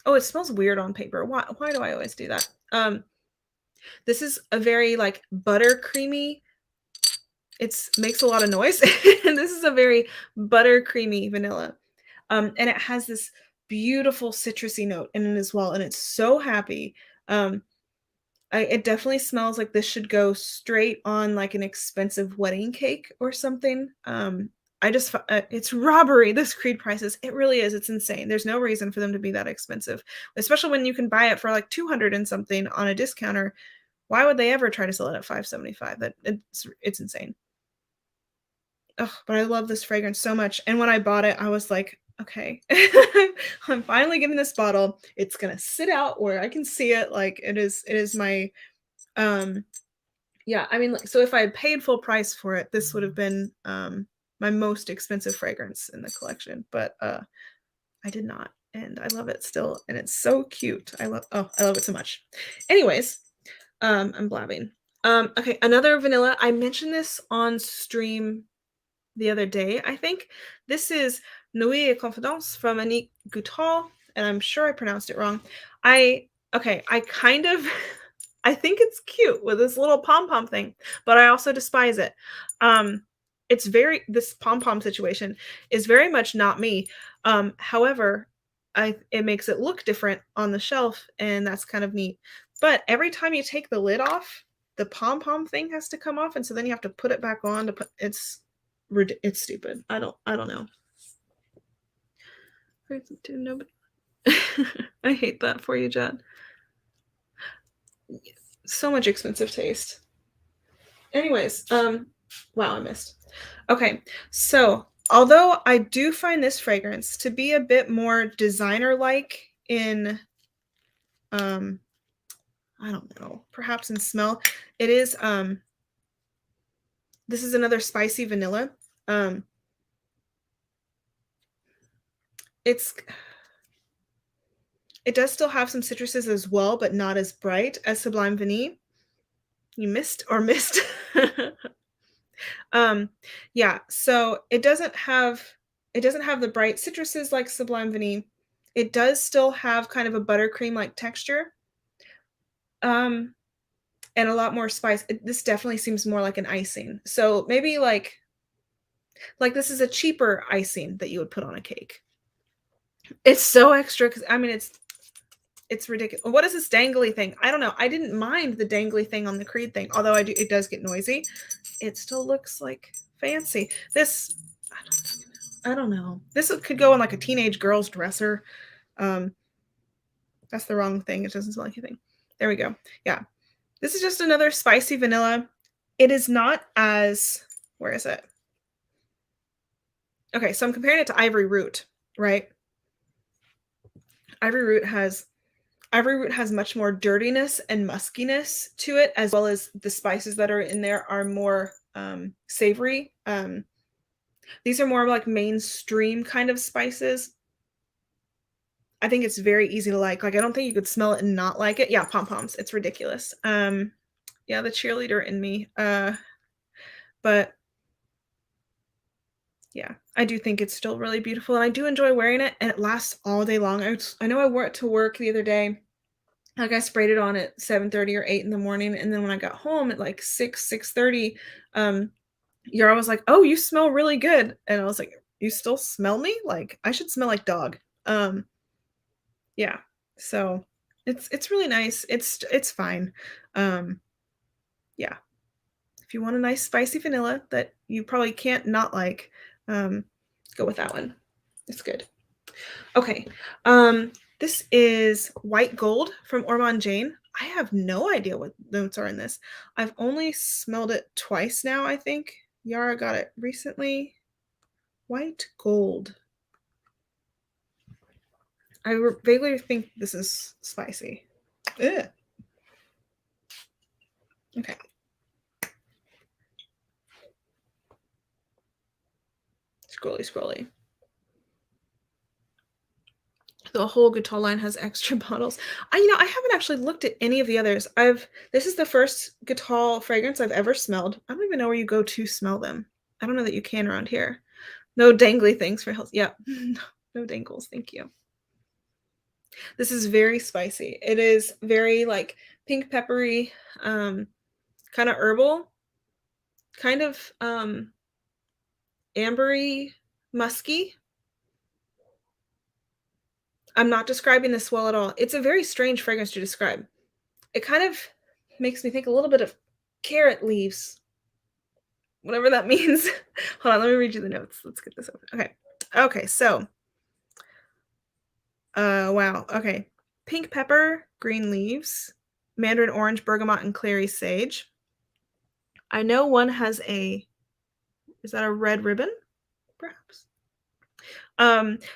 Oh, it smells weird on paper. Why do I always do that? This is a very like butter creamy It's makes a lot of noise. And this is a very buttercreamy vanilla. And it has this beautiful citrusy note in it as well, and it's so happy. Um, it definitely smells like this should go straight on like an expensive wedding cake or something. It's robbery. This Creed prices. It really is. It's insane. There's no reason for them to be that expensive, especially when you can buy it for like 200 and something on a discounter. Why would they ever try to sell it at 575? It's insane. Ugh, but I love this fragrance so much. And when I bought it, I was like, okay, I'm finally getting this bottle. It's gonna sit out where I can see it. Like it is my um yeah, I mean, like, so if I had paid full price for it, this would have been my most expensive fragrance in the collection. But I did not. And I love it still. And it's so cute. I love it so much. Anyways, I'm blabbing. Okay, another vanilla. I mentioned this on stream the other day, I think. This is Nuit et Confidence from Annick Goutal, and I'm sure I pronounced it wrong. I kind of I think it's cute with this little pom-pom thing, but I also despise it. Um, it's very this pom-pom situation is very much not me. However, I it makes it look different on the shelf, and that's kind of neat. But every time you take the lid off, the pom-pom thing has to come off, and so then you have to put it back on to put it's stupid. I don't know. Nobody. I hate that for you, Jen. So much expensive taste. Anyways, wow, I missed. Okay, so although I do find this fragrance to be a bit more designer-like in, um, I don't know, perhaps in smell, it is, this is another spicy vanilla. Um, it's it does still have some citruses as well, but not as bright as Sublime Vanille. You missed. Um, yeah, so it doesn't have the bright citruses like Sublime Vanille. It does still have kind of a buttercream-like texture, um, and a lot more spice. This definitely seems more like an icing. So maybe like this is a cheaper icing that you would put on a cake. It's so extra because I mean it's ridiculous. What is this dangly thing? I don't know. I didn't mind the dangly thing on the Creed thing, although it does get noisy. It still looks like fancy. This I don't know. This could go in like a teenage girl's dresser. Um, that's the wrong thing. It doesn't smell like anything. There we go. Yeah. This is just another spicy vanilla. It is not as where is it? Okay, so I'm comparing it to Ivory Root, right? Ivory Root has Ivory Root has much more dirtiness and muskiness to it, as well as the spices that are in there are more savory. These are more like mainstream kind of spices. I think it's very easy to like. Like, I don't think you could smell it and not like it. Yeah, pom-poms. It's ridiculous. Yeah, the cheerleader in me. But yeah, I do think it's still really beautiful, and I do enjoy wearing it, and it lasts all day long. I know I wore it to work the other day. Like, I sprayed it on at 7:30 or 8 in the morning, and then when I got home at like 6:30, Yara was like, "Oh, you smell really good." And I was like, "You still smell me? Like, I should smell like dog." Yeah. So it's really nice. It's fine. Um, yeah. If you want a nice spicy vanilla that you probably can't not like, um, go with that one. It's good. Okay. This is White Gold from Ormond Jane. I have no idea what notes are in this. I've only smelled it twice now, I think. Yara got it recently. White Gold. Vaguely think this is spicy. Ugh. Okay. Scrolly. The whole guitar line has extra bottles. I haven't actually looked at any of the others. This is the first guitar fragrance I've ever smelled. I don't even know where you go to smell them. I don't know that you can around here. No dangly things for health. Yeah. No dangles. Thank you. This is very spicy. It is very like pink peppery, kind of herbal. kind of ambery, musky. I'm not describing this well at all. It's a very strange fragrance to describe. It kind of makes me think a little bit of carrot leaves, whatever that means. Hold on, let me read you the notes. Let's get this open. Okay. Okay, so wow. Okay. Pink pepper, green leaves, mandarin orange, bergamot, and clary sage. I know one has is that a red ribbon, perhaps?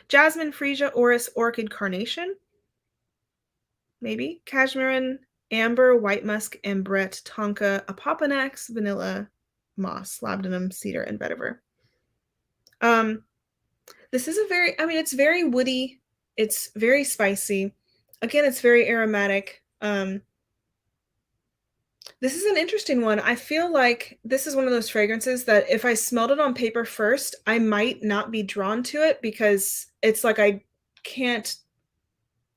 Jasmine, freesia, orris, orchid, carnation, maybe. Cashmere, amber, white musk, ambrette, tonka, apopanax, vanilla, moss, labdanum, cedar, and vetiver. This is I mean, it's very woody. It's very spicy. Again, it's very aromatic. This is an interesting one. I feel like this is one of those fragrances that if I smelled it on paper first, I might not be drawn to it because it's like I can't,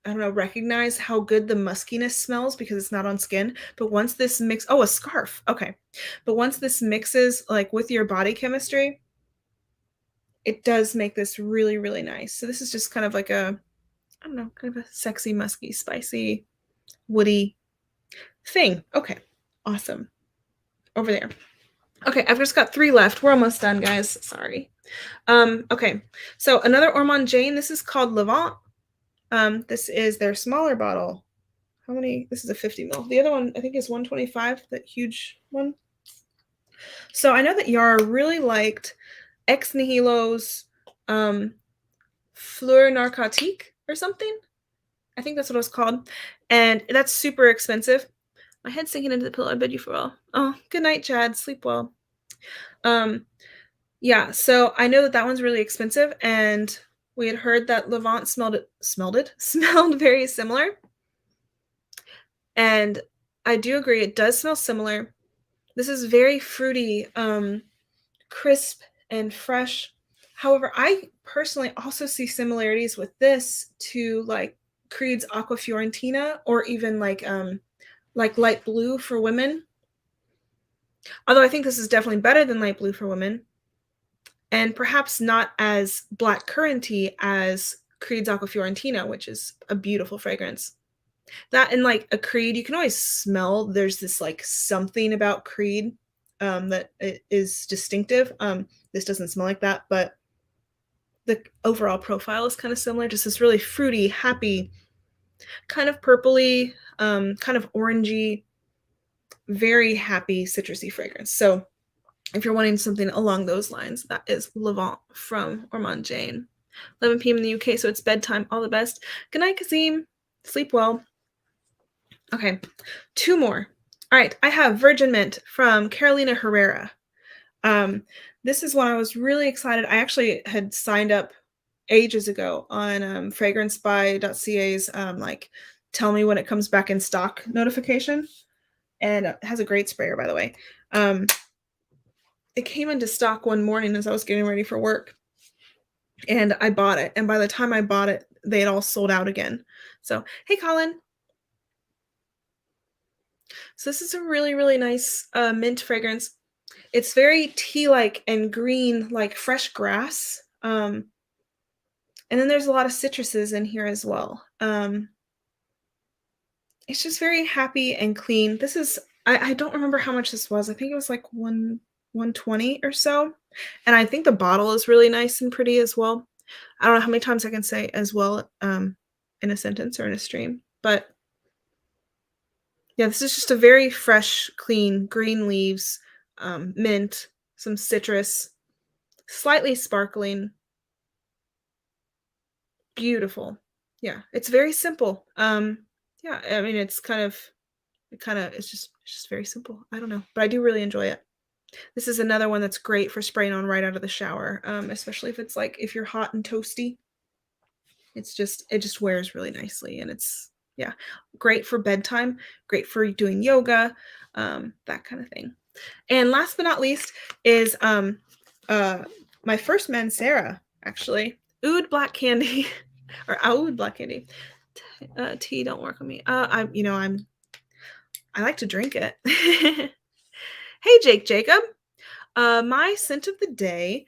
I don't know, recognize how good the muskiness smells because it's not on skin. But once this a scarf. Okay. But once this mixes like with your body chemistry, it does make this really, really nice. So this is just kind of like I don't know, kind of a sexy, musky, spicy, woody thing. Okay. Awesome. Over there. Okay, I've just got 3 left. We're almost done, guys. Sorry. Okay. So another Ormond Jane. This is called Levant. This is their smaller bottle. How many? This is a 50 ml. The other one I think is 125, that huge one. So I know that Yara really liked Ex Nihilo's Fleur Narcotique or something. I think that's what it was called. And that's super expensive. My head's sinking into the pillow. I bid you farewell. Oh, good night, Chad. Sleep well. Yeah, so I know that that one's really expensive, and we had heard that Levant smelled very similar. And I do agree, it does smell similar. This is very fruity, crisp and fresh. However, I personally also see similarities with this to like Creed's Aqua Fiorentina or even like Light Blue for women. Although I think this is definitely better than Light Blue for women. And perhaps not as black curranty as Creed's Aqua Fiorentina, which is a beautiful fragrance. That and like a Creed, you can always smell there's this like something about Creed that is distinctive. This doesn't smell like that, but the overall profile is kind of similar. Just this really fruity, happy, kind of purpley, kind of orangey, very happy citrusy fragrance. So if you're wanting something along those lines, that is Levant from Ormond Jane. 11 p.m. in the UK, so it's bedtime. All the best. Good night, Kazim. Sleep well. Okay, 2 more. All right, I have Virgin Mint from Carolina Herrera. This is one I was really excited. I actually had signed up ages ago on fragrancebuy.ca's like tell me when it comes back in stock notification. And it has a great sprayer, by the way. It came into stock one morning as I was getting ready for work. And I bought it. And by the time I bought it, they had all sold out again. So, hey, Colin. So this is a really, really nice mint fragrance. It's very tea-like and green, like fresh grass. And then there's a lot of citruses in here as well. It's just very happy and clean. This is, I don't remember how much this was. I think it was like 120 or so. And I think the bottle is really nice and pretty as well. I don't know how many times I can say as well in a sentence or in a stream. But yeah, this is just a very fresh, clean, green leaves, mint, some citrus, slightly sparkling. Beautiful. Yeah, it's very simple. Yeah, I mean, it's just very simple. I don't know, but I do really enjoy it. This is another one that's great for spraying on right out of the shower, especially if it's like if you're hot and toasty. It just wears really nicely, and it's yeah, great for bedtime, great for doing yoga, that kind of thing. And last but not least is my first Mancera, actually. Oud Black Candy or Oud Black Candy. Tea don't work on me. I like to drink it. Hey, Jacob. My scent of the day,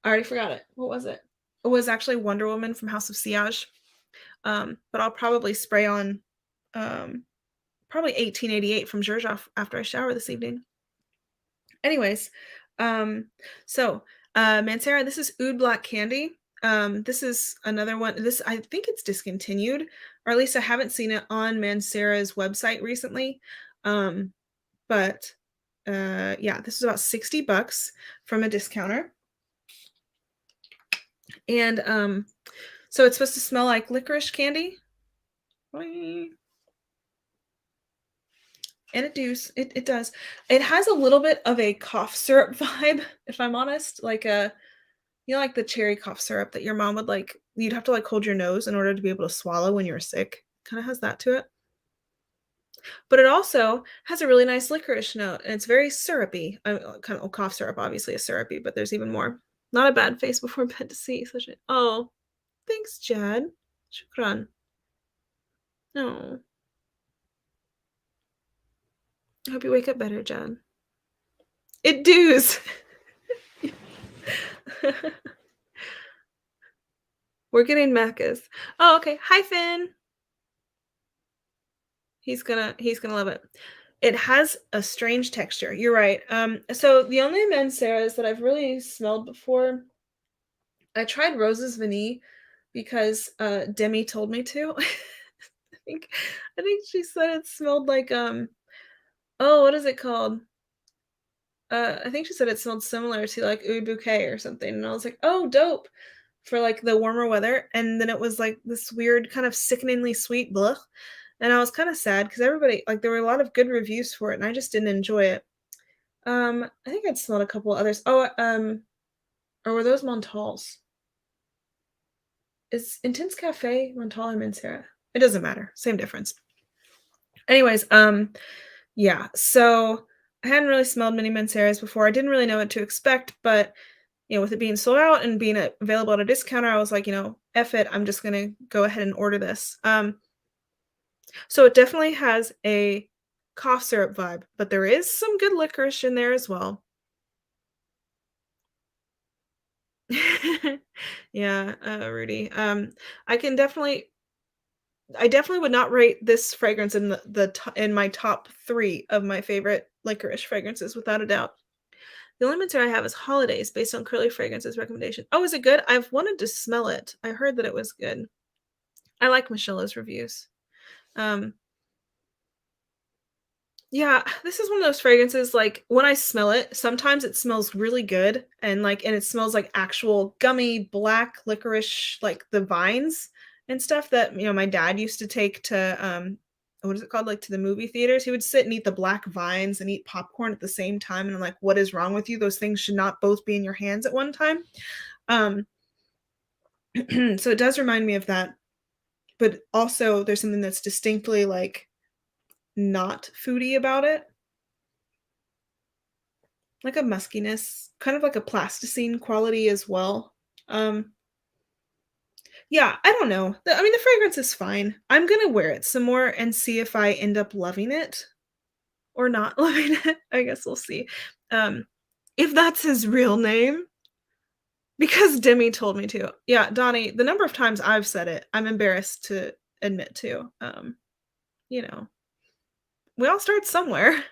I already forgot it. What was it? It was actually Wonder Woman from House of Siage. But I'll probably spray on, um, probably 1888 from Zherzhoff after I shower this evening. Anyways, um, so, Mancera, this is Oud Black Candy. This is another one. This I think it's discontinued, or at least I haven't seen it on Mancera's website recently. Um, but yeah, this is about 60 bucks from a discounter. And so it's supposed to smell like licorice candy. Boing. And it does. It has a little bit of a cough syrup vibe, if I'm honest, like a like the cherry cough syrup that your mom would like you'd have to like hold your nose in order to be able to swallow when you were sick. Kind of has that to it. But it also has a really nice licorice note, and it's very syrupy. Kind of cough syrup obviously is syrupy, but there's even more. Not a bad face before bed to see. Oh, thanks, Jad. Shukran. No. I hope you wake up better, Jad. It does. We're getting Macca's. Oh, okay. Hi, Finn. He's gonna love it. It has a strange texture. You're right. So the only Manceras that I've really smelled before, I tried Rose's Vanille because Demi told me to. think I think she said it smelled like oh, what is it called? I think she said it smelled similar to like Oud Bouquet or something, and I was like, oh, dope for like the warmer weather. And then it was like this weird kind of sickeningly sweet blah. And I was kind of sad because everybody like there were a lot of good reviews for it, and I just didn't enjoy it. I think I'd smelled a couple others. Oh, or were those Montals? Is Intense Cafe Montal or Mancera? It doesn't matter. Same difference. Anyways, yeah. So I hadn't really smelled many Manceras before. I didn't really know what to expect, but with it being sold out and being available at a discounter, I was like, F it. I'm just gonna go ahead and order this. So it definitely has a cough syrup vibe, but there is some good licorice in there as well. Yeah, Rudy. I definitely would not rate this fragrance in in my top 3 of my favorite licorice fragrances without a doubt. The only Mancera I have is Holidays based on Curly Fragrance's recommendation. Oh, is it good? I've wanted to smell it. I heard that it was good. I like Michelle's reviews. Um, yeah, this is one of those fragrances, like, when I smell it, sometimes it smells really good and it smells like actual gummy black licorice, like the vines and stuff that, my dad used to take to, what is it called? Like to the movie theaters. He would sit and eat the black vines and eat popcorn at the same time. And I'm like, what is wrong with you? Those things should not both be in your hands at one time. Um, so it does remind me of that. But also there's something that's distinctly like not foodie about it. Like a muskiness, kind of like a plasticine quality as well. Um, yeah, I don't know. The fragrance is fine. I'm gonna wear it some more and see if I end up loving it or not loving it. I guess we'll see. Um, if that's his real name, because Demi told me to. Yeah, Donnie, the number of times I've said it, I'm embarrassed to admit to. You know, we all start somewhere.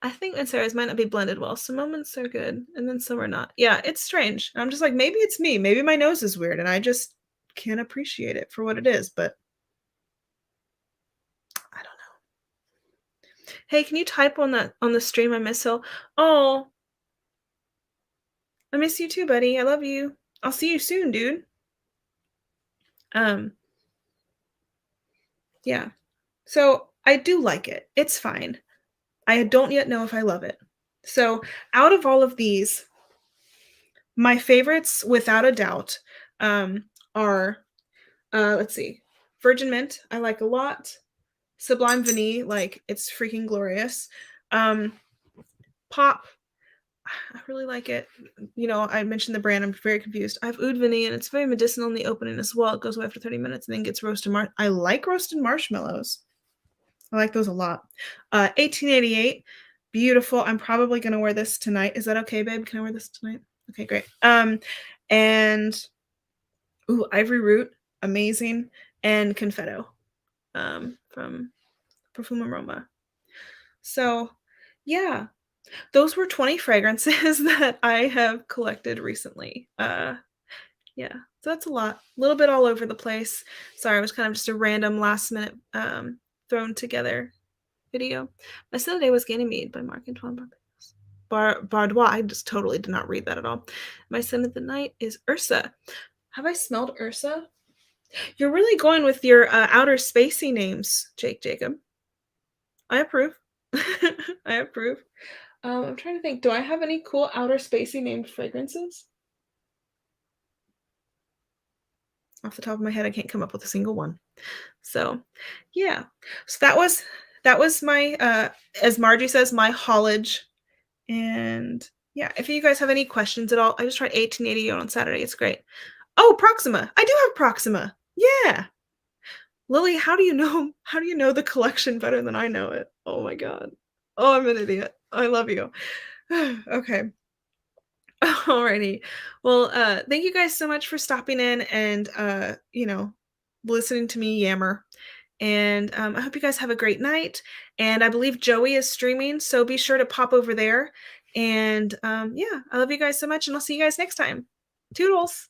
I think Manceras might not be blended well. Some moments are good, and then some are not. Yeah, it's strange. I'm just like, maybe it's me. Maybe my nose is weird, and I just can't appreciate it for what it is. But I don't know. Hey, can you type on the stream? I miss so. Oh, I miss you too, buddy. I love you. I'll see you soon, dude. Um, yeah. So I do like it. It's fine. I don't yet know if I love it. So out of all of these, my favorites, without a doubt, are let's see, Virgin Mint. I like a lot. Sublime Vanille, like it's freaking glorious. Um, Pop. I really like it. I mentioned the brand. I'm very confused. I have Oud Vanille, and it's very medicinal in the opening as well. It goes away after 30 minutes and then gets roasted. I like roasted marshmallows. I like those a lot. 1888. Beautiful. I'm probably gonna wear this tonight. Is that okay, babe? Can I wear this tonight? Okay, great. And ooh, Ivory Root, amazing, and Confetto, from Perfume and Roma. So, yeah, those were 20 fragrances that I have collected recently. Yeah, so that's a lot. A little bit all over the place. Sorry, it was kind of just a random last minute thrown together video. My son today was Ganymede by Marc Antoine Bardois. I just totally did not read that at all. My Scent of the Night is Ursa. Have I smelled Ursa? You're really going with your outer spacey names, Jacob. I approve. I approve. I'm trying to think. Do I have any cool outer spacey named fragrances? Off the top of my head, I can't come up with a single one. So, yeah. So that was my as Margie says, my haulage. And yeah, if you guys have any questions at all, I just tried 1880 on Saturday. It's great. Oh, Proxima. I do have Proxima. Yeah. Lily, how do you know the collection better than I know it? Oh my god. Oh, I'm an idiot. I love you. Okay. Alrighty. Well, thank you guys so much for stopping in and listening to me yammer. And I hope you guys have a great night. And I believe Joey is streaming, so be sure to pop over there. And yeah, I love you guys so much, and I'll see you guys next time. Toodles.